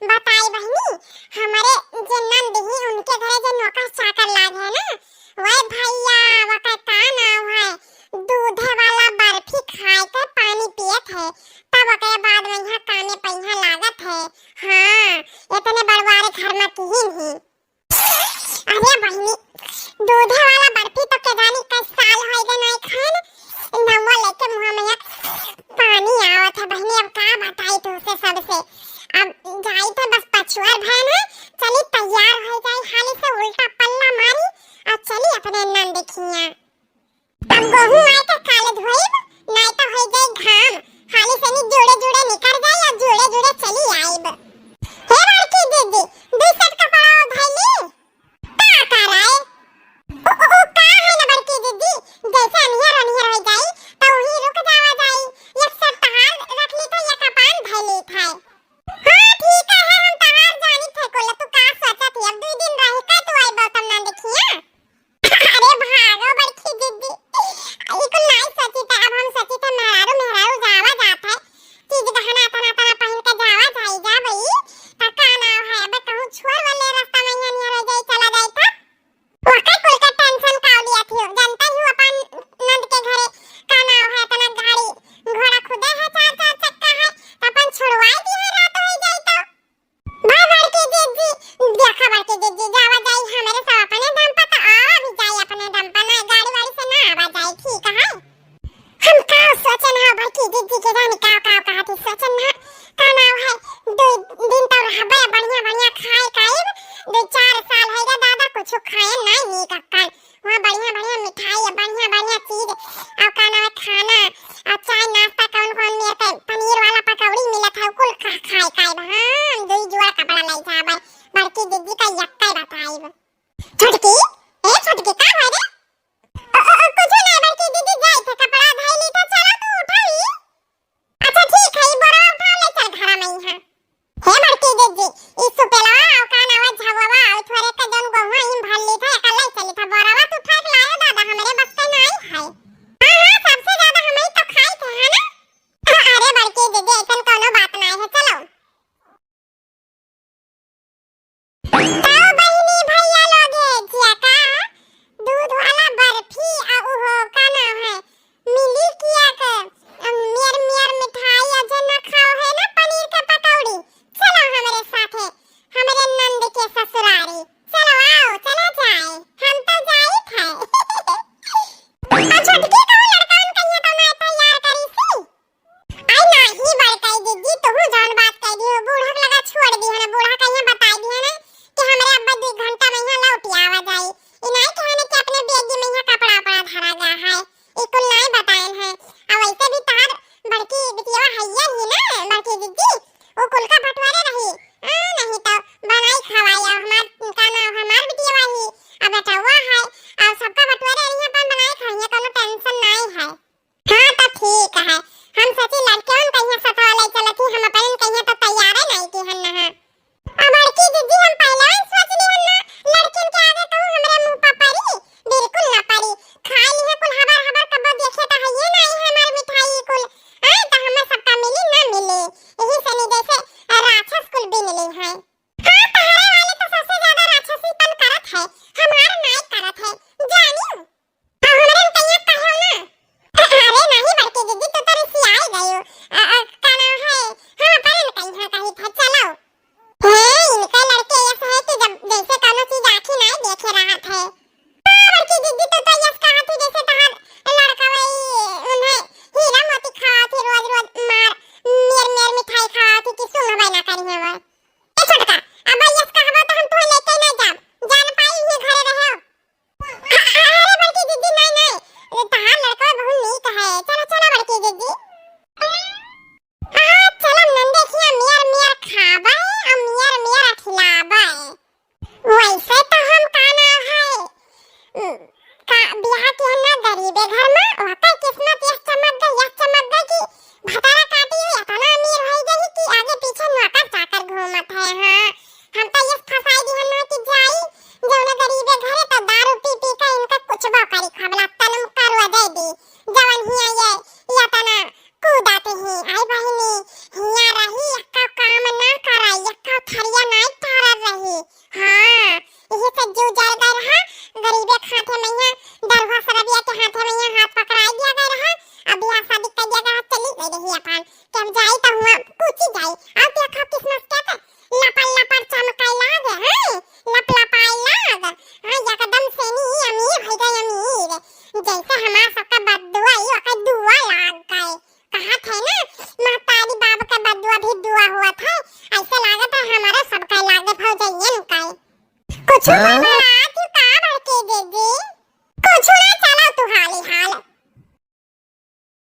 बताई बहनी हमारे जे नंद ही उनके घरे जे नौकर चाकर लाग है ना वह भैया वका का नाम है दूधे वाला बर्फी खाए के पानी पियत है तब के बाद वहां कामे पहिया लागत है। हां इतने बड़वारे घर में किहिन ही। अरे बहनी दूधे वाला बर्फी तो केदानी का साल होई गए नहीं खान नवा लेके मुंह में पानी आवत है बहनी। अब का बताई तुझसे सबसे अब जाई तो बस पछुआर भैन है चली तैयार हो जाए हाली से उल्टा पल्ला मारी और चली अपने नंद देखिया। अब गहूं आए के काले धोइब नहीं तो हो जाए घाम हाली से नी जोड़े जोड़े निकल जाए और जोड़े जोड़े चली आइब। हे बड़की दीदी दू सेट कपड़ा धइली का कराए ओ का है ना बड़की दीदी जैसे अनियर अनियर हो जाई तो वही रुक जावा जाई एक सेट तहार रख ली तो ये कपान धइली थाए। हां ठीक है हम तहार जानी थे कोला तू का सोचत है अब 2 दिन रही का तू आई बतम ना देखिया। अरे भागो बड़की दीदी ई को नहीं सोची था अब हम सोची था मेहरारू जावा जात है चीज गहना तना तना पहन के जावा जाई जा भई का नाम है अब कहूं छोड़ वाले रास्ता में यहाँ नियर हो जाई चला जाई था वका कुल का टेंशन का लिया थी जनता ही अपन नंद के घरे का नाम है तना गाड़ी घोड़ा खुदे है 4 चक्का है अपन छुड़वाई दी है रात हो जाई तो भाई बड़की दीदी देखा बड़की दीदी जावा जाई हमारे सब अपने दम पर तो आ भी जाई अपने दम पर ना गाड़ी वाड़ी से ना आवा जाई ठीक है। हम का सोचन है बड़की दीदी के जाने का कहती सोचन ना का नाम है 2 दिन तो रहबे बढ़िया बढ़िया खाए काइब 2-4 साल होगा दादा कुछ खाए नहीं नी कक्कल वहां बढ़िया बढ़िया मिठाई बढ़िया बढ़िया चीज और का नाम खाना और चाय नाश्ता कौन कौन मिलता पनीर वाला पकौड़ी मिलत है कुल खाए काइब। हां 2 जोड़ा कपड़ा लाई जाबे बड़की दीदी का यक्का बताइब। छोटकी ए छोटकी का है रे कुछ नहीं बड़की दीदी जाई थे कपड़ा धइली तो चला तू उठा ली। अच्छा ठीक है बड़ा उठा ले चल घर में यहां। हे बड़की दीदी इस सुपेलवा और का नाम झववा और थोड़े का जन गहुआ इन भर ली था अकेले चली था बरावा तू उठा के लाया दादा हमारे बस का नहीं है। हां सबसे ज्यादा हम ही तो खाई थे है ना। अरे बड़की दीदी ऐसा कोनो बात नहीं है चलो ताऊ बहिनी भैया लोग जिया का दूध वाला बर्फी और वो का नाम है मिली किया का मियर मियर मिठाई और जो ना खाओ है ना पनीर के पकौड़ी चलो हमारे साथ है हमारे नंद के ससुरारी चलो आओ चला जाए हम तो जाई थे। और छोटकी को लड़का उन कहिए तो मैं तैयार करी सी आई नहीं बड़काई दीदी तू जान बात कह दी बूढ़ा लगा छोड़ दी है ना बूढ़ा कहिए बताई दी है ना कि हमारे अब्बा 2 घंटा में यहाँ लौट आवा जाई इनाई कहने कि अपने बेगी में यहाँ कपड़ा पड़ा धरा गया है इकुल नहीं बताएन है और वैसे भी तार बड़की बिटिया हैया ही ना बड़की दीदी वो कुल का बंटवारे रही नहीं तो बनाई खवाई और हमार का नाम हमार बिटिया ही अब बेटा हुआ है और सबका बंटवारे रही अपन बनाई खाइए कोनो टेंशन नहीं है। हां तो ठीक है हम सच्ची लड़के उन कहिए सतवा ले चलती हम अपन कहिए तो तैयार है नहीं कि हन ना अब बड़की दीदी हम पहले सोच ली हन ना लड़किन के आगे कहूं हमरे मुंह पर पड़ी बिल्कुल ना पड़ी खाई ली है कुल हबर हबर कब देखे तो है ये नहीं है हमार मिठाई कुल आ तो हमें सबका मिली ना मिले यही सनी जैसे राक्षस कुल बिन ली है। हां पहाड़े वाले तो सबसे ज्यादा राक्षसीपन करत है हमार नहीं करत है जानियो और हमरे कहिए कहो ना। अरे नहीं बड़की दीदी तो तेरे से आई गयो का नाम है हां पर कहीं कहीं था चलो इनका लड़के ऐसा है कि जब जैसे कोनो चीज आंखी नहीं देखे रहा था। बड़की दीदी तो यस कहा थी जैसे तहार लड़का वही उन्हें हीरा मोती खावा थी रोज रोज मार मेर मेर मिठाई खावा थी कि सुन भाई ना करी है वो ए छोटका अब यस कहबो तो हम तो लेके ना जाब जान पाई ही घरे रहो। अरे तू का भड़के दीदी कुछ ना चला तू हाली हाल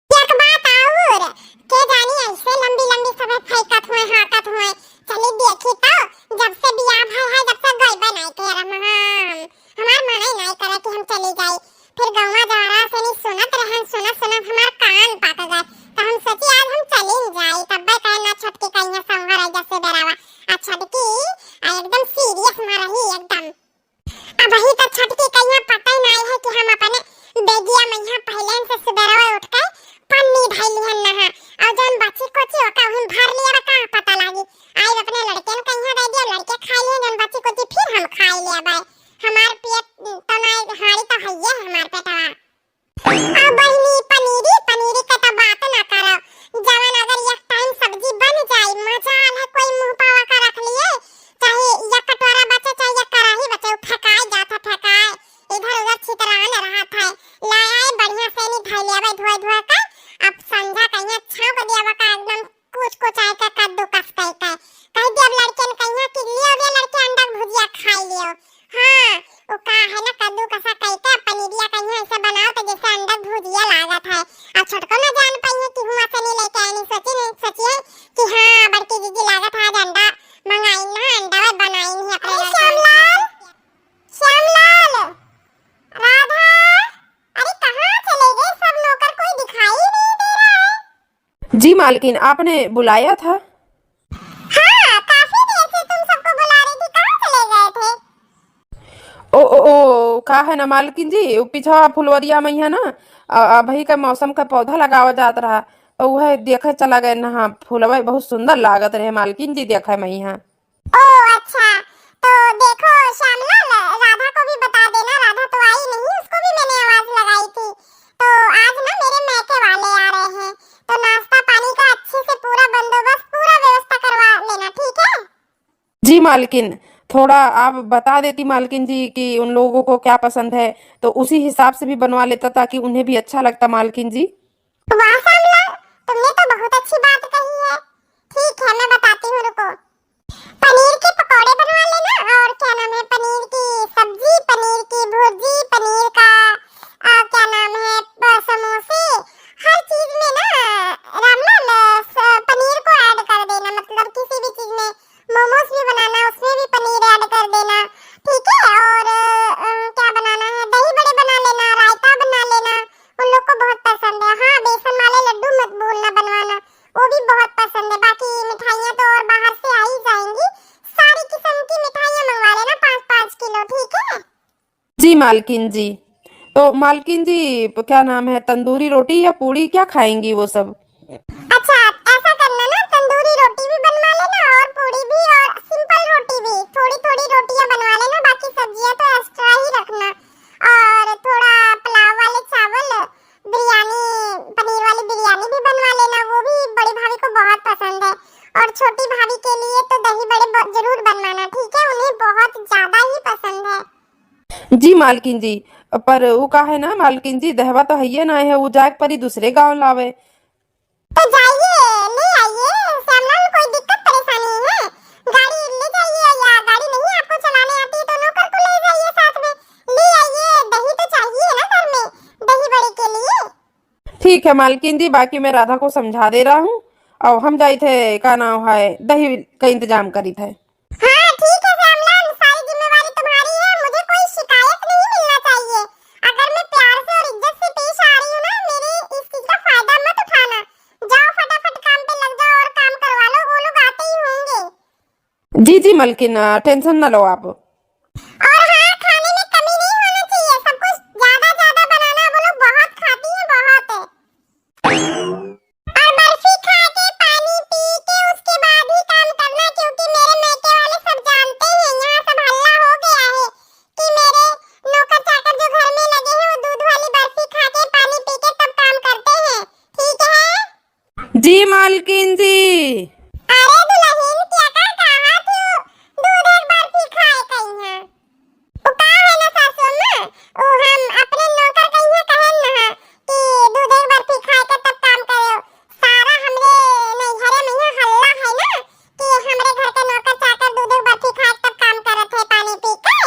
एक बात और के जानी ऐसे लंबी लंबी सब फेंकत हुए हाकत हुए चली देखी तो जब से बियाह भाई है जब से गई बनाई के रम हमार मन ही नहीं करे कि हम चली जाई फिर गौवा जवारा से नहीं सुनत रहन सुनत सुनत हमार कान पाक गए तो हम सोची आज हम चली जाई तब कहे ना छटके कहिया संवर जैसे डरावा अच्छा की एकदम सीरियस में रही एकदम अब ही तो छटके कहिया पता ही नहीं है कि हम अपने बेगिया मैया पहले से सुबह उठ के पन्नी धैली हन नहा और जन बच्ची कोची ओका हम भर लिया का पता लागी आई अपने लड़के ने कहिया दे दिया लड़के खा लिए जन बच्ची कोची फिर हम खा लिया भाई हमार पेट तो नहीं हाड़ी तो है ये हमार पेटवा अब बहनी पनीरी पनीरी का तो बात ना करो जवन अगर एक टाइम सब्जी बन जाए मजा है कोई मुंह पावा का रख लिए चाहे एक कटोरा बचे चाहे एक कढ़ाई बचे फेंकाए जाता फेंकाए इधर उधर छितरान रहा था लाया बढ़िया से नहीं धो लिया भाई धोए धोए का अब संझा कहिया छाव को दिया का एकदम कुछ कुछ आए का कद्दू कस कह दिया अब लड़के ने कहिया कि लियो रे लड़के अंडा भुजिया खा लियो हां वो का है ना कद्दू कसा कह के पनीरिया कहिया ऐसे बनाओ तो जैसे अंडा भुजिया लागत है अब छोटको ना जान पाई कि हुआ से नहीं लेके आनी सोचिए कि हां बड़की दीदी लागत है आज अंडा मंगाई ना अंडा बनाई नहीं अपने श्यामलाल श्यामलाल राधा अरे कहां चले गए सब नौकर कोई दिखाई नहीं दे रहा है जी मालकिन आपने बुलाया था हाँ काफी देर से तुम सबको बुला रही थी कहां चले गए थे ओ का है ना मालकिन जी पीछा फुलवरिया में है ना अभी का मौसम का पौधा लगावा जात रहा तो वह देखे चला गए ना हाँ फूलवा बहुत सुंदर लागत रहे मालकिन जी देखे मैं यहाँ ओ अच्छा तो देखो श्यामलाल राधा को भी बता देना राधा तो आई नहीं उसको भी मैंने आवाज लगाई थी तो आज ना मेरे मैके वाले आ रहे हैं तो नाश्ता पानी का अच्छे से पूरा बंदोबस्त पूरा व्यवस्था करवा लेना ठीक है जी मालकिन थोड़ा आप बता देती मालकिन जी कि उन लोगों को क्या पसंद है तो उसी हिसाब से भी बनवा लेता ताकि उन्हें भी अच्छा लगता मालकिन जी वाह श्यामलाल तुमने तो बहुत अच्छी बात कही है ठीक है मैं बताती हूँ रुको पनीर के पकौड़े बनवा लेना और क्या नाम है पनीर की सब्जी पनीर की भुर्जी पनीर का क्या नाम है समोसे हर चीज में ना रामलाल पनीर को ऐड कर देना मतलब किसी भी चीज में मोमोज भी बनाना उसमें भी पनीर ऐड कर देना ठीक है और क्या बनाना है दही बड़े बना लेना रायता बना लेना उन लोग को बहुत पसंद है हाँ बेसन वाले लड्डू मत भूलना बनवाना वो भी बहुत पसंद है बाकी मिठाइयाँ तो और बाहर से आ ही जाएंगी सारी किस्म की मिठाइयाँ मंगवा लेना 5-5 किलो ठीक है जी मालकिन जी तो मालकिन जी क्या नाम है तंदूरी रोटी या पूड़ी क्या खाएंगी वो सब अच्छा ऐसा करना ना तंदूरी रोटी भी बनवा लेना और पूड़ी भी और सिंपल रोटी भी थोड़ी थोड़ी रोटियां बनवा लेना बाकी सब्जियां तो एक्स्ट्रा ही रखना और थोड़ा पुलाव वाले चावल बिरयानी पनीर वाली बिरयानी भी बनवा लेना वो भी बड़ी भाभी को बहुत पसंद है और छोटी भाभी के लिए तो दही बड़े जरूर बनवाना ठीक है उन्हें बहुत ज्यादा ही पसंद है जी मालकिन जी पर वो का है ना मालकिन जी दहवा तो है ना है वो जाग पर ही दूसरे गांव लावे तो जाइए ले आइए श्यामलाल कोई दिक्कत परेशानी है गाड़ी ले जाइए या गाड़ी नहीं आपको चलाने आती तो नौकर को ले जाइए साथ में ले आइए दही तो चाहिए ना घर में दही बड़ी के लिए ठीक है मालकिन जी बाकी मैं राधा को समझा दे रहा हूँ और हम जाए थे का नाम है दही का इंतजाम करी थे हाँ ठीक है श्यामलाल सारी जिम्मेवारी तुम्हारी है मुझे कोई शिकायत नहीं मिलना चाहिए अगर मैं प्यार से और इज्जत से पेश आ रही हूँ ना मेरे इस चीज का फायदा मत उठाना जाओ फटाफट काम पे लग जाओ और काम करवा लो वो लोग आते ही होंगे जी जी मालकिन टेंशन ना लो आप और हाँ खाने में कमी नहीं होना चाहिए सब कुछ ज्यादा ज्यादा बनाना वो लोग बहुत खाती हैं बहुत और बर्फी खा के पानी पी के उसके बाद ही काम करना क्योंकि मेरे मैके वाले सब जानते हैं यहाँ सब हल्ला हो गया है कि मेरे नौकर चाकर जो घर में लगे हैं वो दूध वाली बर्फी खा के पानी पी के तब काम करते हैं ठीक है जी मालकिन जी अरे दुल्हन क्या कहाँ थी दूध एक बर्फी खाए कहीं है वो का है ना सासू माँ वो हम अपने नौकर कहीं कहन ना कि दूध एक बर्फी खाए के तब काम करो सारा हमरे नैहरे में यहाँ हल्ला है ना कि हमरे घर के नौकर चाकर दूध एक बर्फी खाए तब काम करत है पानी पी के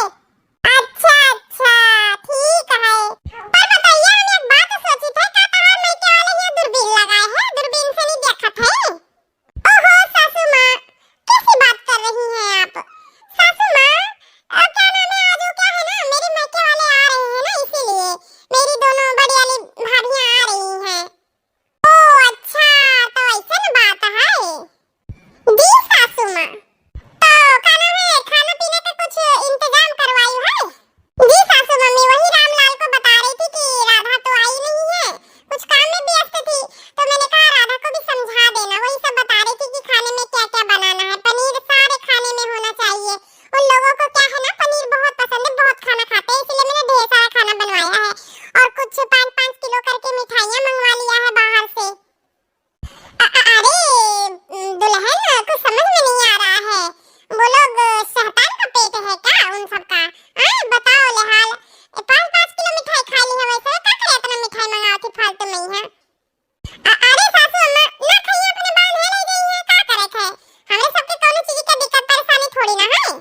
ना है।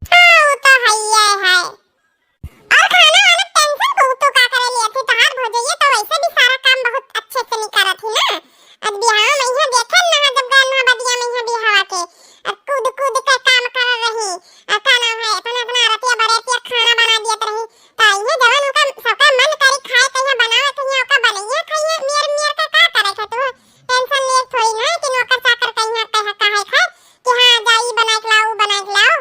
हाँ वो तो है ही है। और खाना वाला टेंशन को तो का करे लिए थे तहार भौजैया तो वैसे भी सारा काम बहुत अच्छे से नहीं करत थी ना। अब बिहाव में यहाँ देखे ना जब गए ना बदिया में यहाँ बिहावा के कूद कूद के काम कर रही का नाम है अपना अपना रतिया बरेतिया खाना बना दियत रही ता ये जवान का सबका मन करी खाए कहिया बनावे कहिया ओका बनैया खाइए मियर मियर का करे छ तू टेंशन ले थोड़ी ना कि नौकर चाकर कहिया कह काहे खाए कि हां जाई बना के लाओ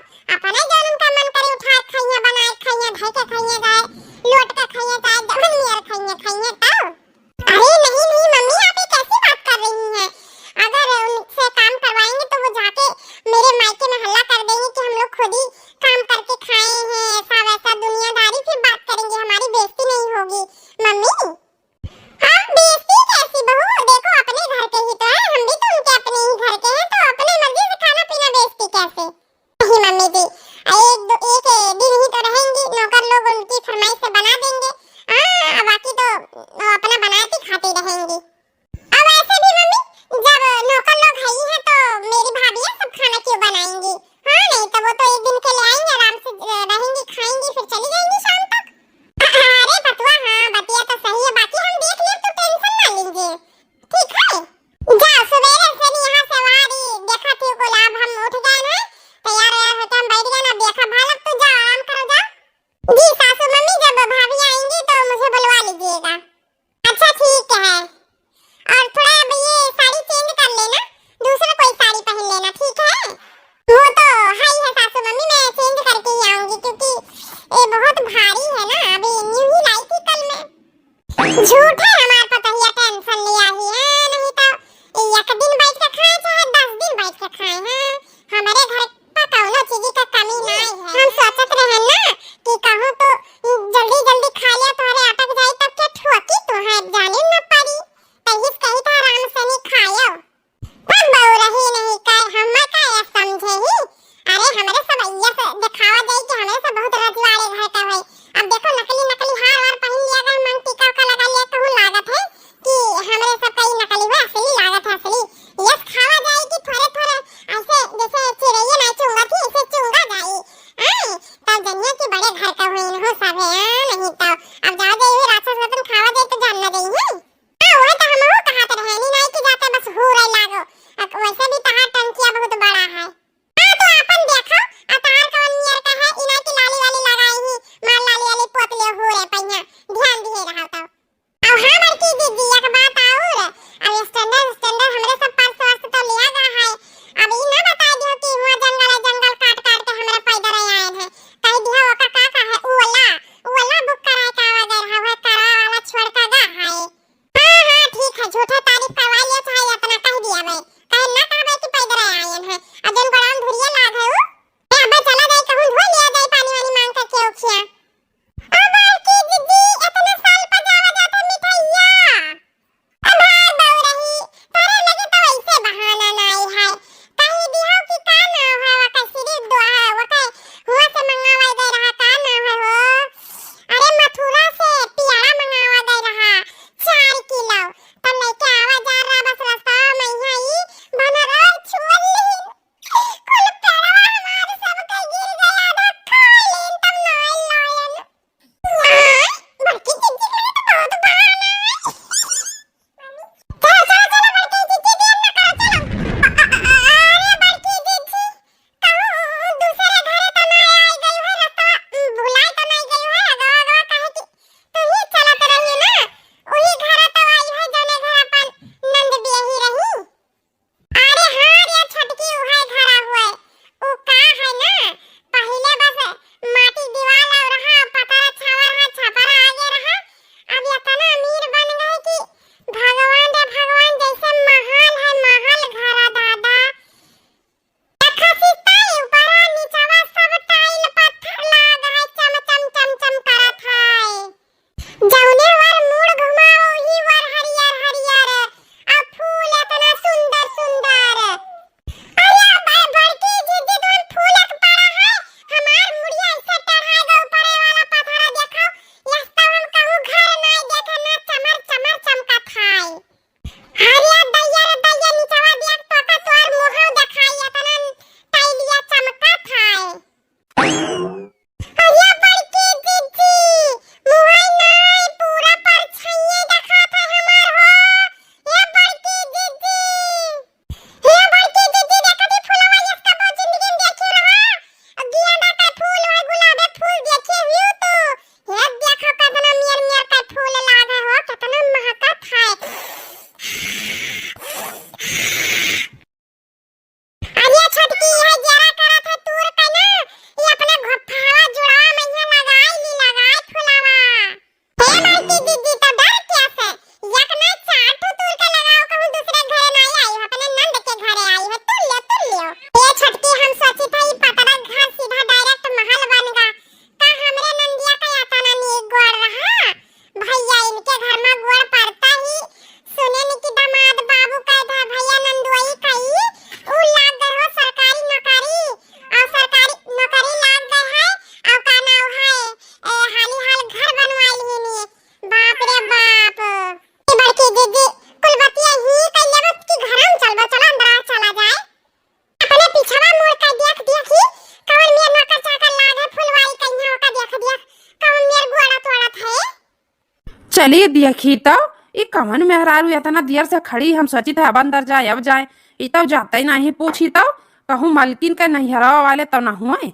चलिए देखी तो ये कवन मेहरारू इतना देर से खड़ी, हम सोची थे अब अंदर जाए अब जाए, ये तो जाते ही नहीं। पूछी तो कहूँ मलकिन के नैहरा वाले तो न हुए,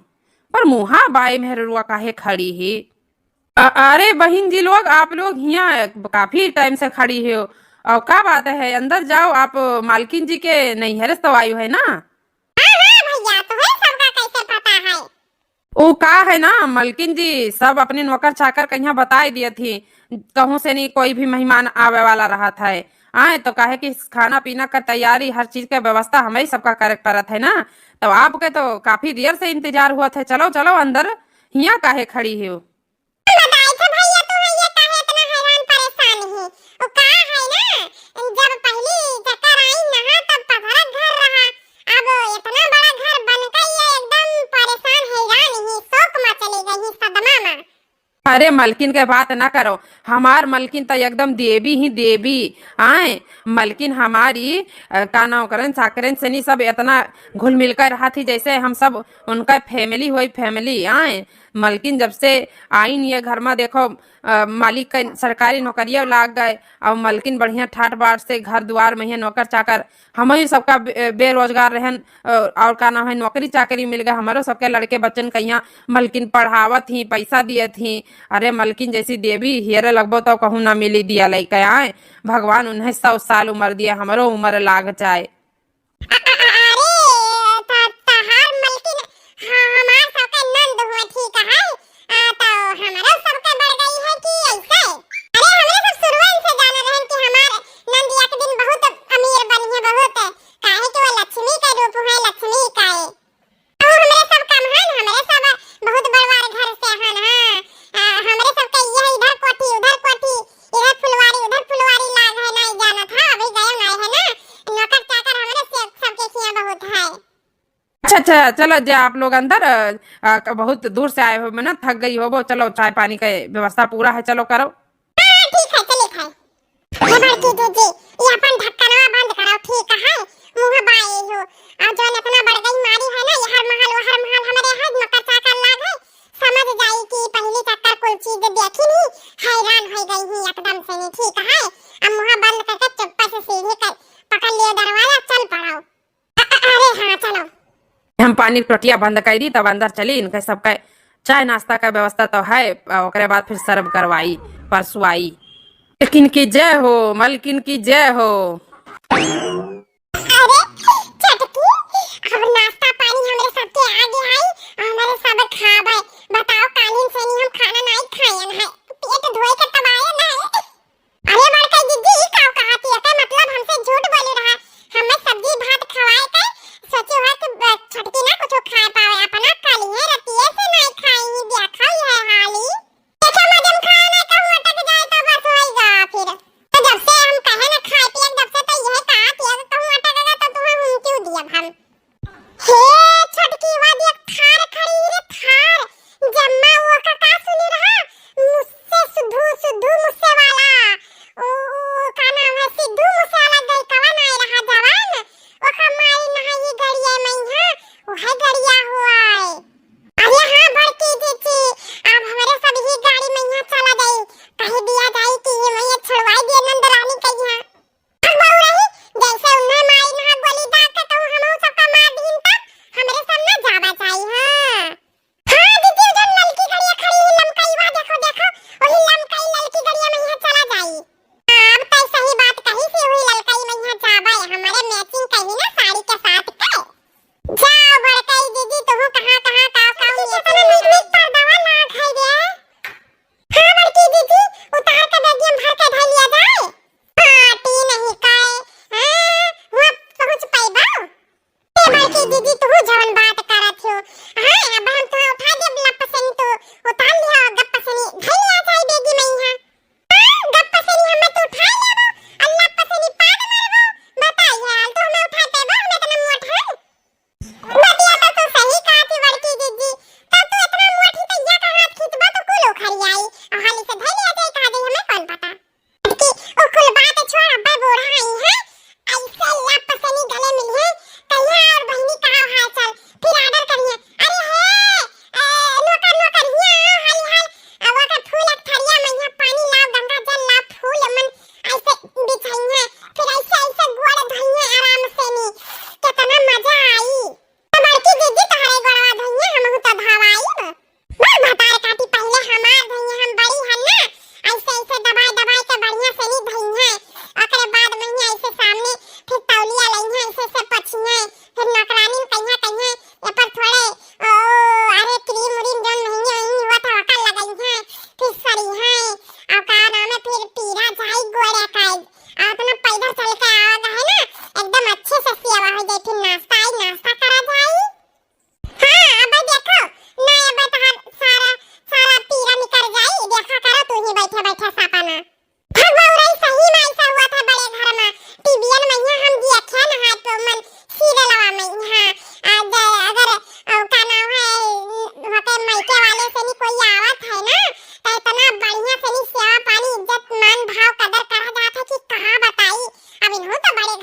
पर मुहा बाई मेहरुआ काहे खड़ी है। अरे बहन जी लोग, आप लोग यहाँ काफी टाइम से खड़ी हो, और क्या बात है, अंदर जाओ। आप मालकिन जी के नैहरे तो आयु है ना? हाँ हाँ भैया, तो है सबका कैसे पता है? ओ का है ना, मलकिन जी सब अपने नौकर चाकर कहीं बताई दिए थी, कहूँ से नहीं कोई भी मेहमान आवे वाला रहा था। आए तो काहे कि खाना पीना का तैयारी हर चीज का व्यवस्था हमें ही सबका करे पड़त है ना, तो आपके तो काफी देर से इंतजार हुआ था। चलो चलो अंदर, यहाँ काहे खड़ी हो? बताई थे भैया, तो है ये काहे इतना हैरान परेशान है? वो का है ना, जब पहली चक्कर आई नहा तब पथरक घर रहा, अब इतना बड़ा घर बन गई है, एकदम परेशान हैरान ही, शौक में चली गई ही, सदमा में। अरे मलकिन के बात ना करो, हमार मलकिन तो एकदम देवी ही देवी। आए मलकिन हमारी का नाम करन साकरन से नहीं, सब इतना घुल मिल कर रहा थी जैसे हम सब उनका फैमिली हुई फैमिली। आए मलकिन जब से आई नहीं है घर में, देखो मालिक का सरकारी नौकरिया लाग गए, और मलकिन बढ़िया ठाट बाट से घर द्वार में है, नौकर चाकर हम ही सबका बेरोजगार रहन, और का नाम है नौकरी चाकरी मिल गया हमारो सबके लड़के बच्चन कहिया मलकिन पढ़ावत थी, पैसा दिए थी। अरे मलकिन जैसी देवी हियरे लगभग तो कहूँ ना मिली दिया लैके। आए भगवान उन्हें 100 साल उम्र दिया, हमारो उम्र लाग जाए। अरे तहार मलकिन, हाँ हमार सबके नंद हुआ ठीक है, तो हमारा सबके बढ़ गई है कि ऐसे? अरे हमरे सब शुरुआत से जान रहे हैं कि हमार नंद एक दिन बहुत अमीर बनी है, बहुत काहे कि वो लक्ष्मी का रूप है, लक्ष्मी का है। तो हमरे सब कम हन, हमरे सब बहुत बड़वार घर से हन। हाँ हमरे सबके ये इधर कोठी उधर कोठी, इधर फुलवारी उधर फुलवारी लाग है, नहीं जाना था अभी गया नहीं है ना, नौकर चाकर हमरे से सबके खिया बहुत है। अच्छा अच्छा चलो जे आप लोग अंदर, बहुत दूर से आए हो, मैं ना थक गई हो, वो चलो चाय पानी का व्यवस्था पूरा है, चलो करो। हाँ ठीक है, चले खाए। हे बड़की दीदी, ये अपन ढक्कनवा बंद करो ठीक है, मुंह बाए हो, और जो इतना बढ़ गई मारी है ना, ये हर महल वो हर महल हमारे है, नौकर चाकर लाग है, समझ जाई कि पहली चक्कर कुल चीज देखी नहीं, हैरान हो गई ही एकदम से नहीं ठीक है। अब मुंह बंद करके चुप्पा से सीधे कर पकड़ लियो दरवाजा, चल पड़ाओ। अरे हाँ चलो। हम पानी की टोटिया बंद कर दी, तब अंदर चली, इनके सबका चाय नाश्ता का व्यवस्था तो है, ओकरे बाद फिर सर्व करवाई परसों आई। मलकिन की जय हो, मलकिन की जय हो। अरे चटकी, अब नाश्ता पानी हमरे सबके आगे है, हमारे सब खाबे। बताओ कालीन से नहीं हम खाना नहीं खायन है, पेट धोए के तब आए ना है। अरे बड़का दीदी काऊ कहती है, मतलब हमसे झूठ बोल रहा, हमें सब्जी भात खवाए के सोची हुआ कि छटकी ना कुछ खा पावे, अपना काली है रतिये से नहीं खाई ही, देखा ही है हाली। देखे मदम खाना का अटक जाए तो बस होएगा फिर, तो जब से हम कहे ना खाए पिए जब से, तो यह कहा कि अगर कहूं अटकेगा तो तुम्हें हम क्यों दिया हम। हे छटकी वादिया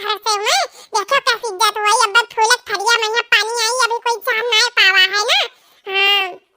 घर से मैं देखे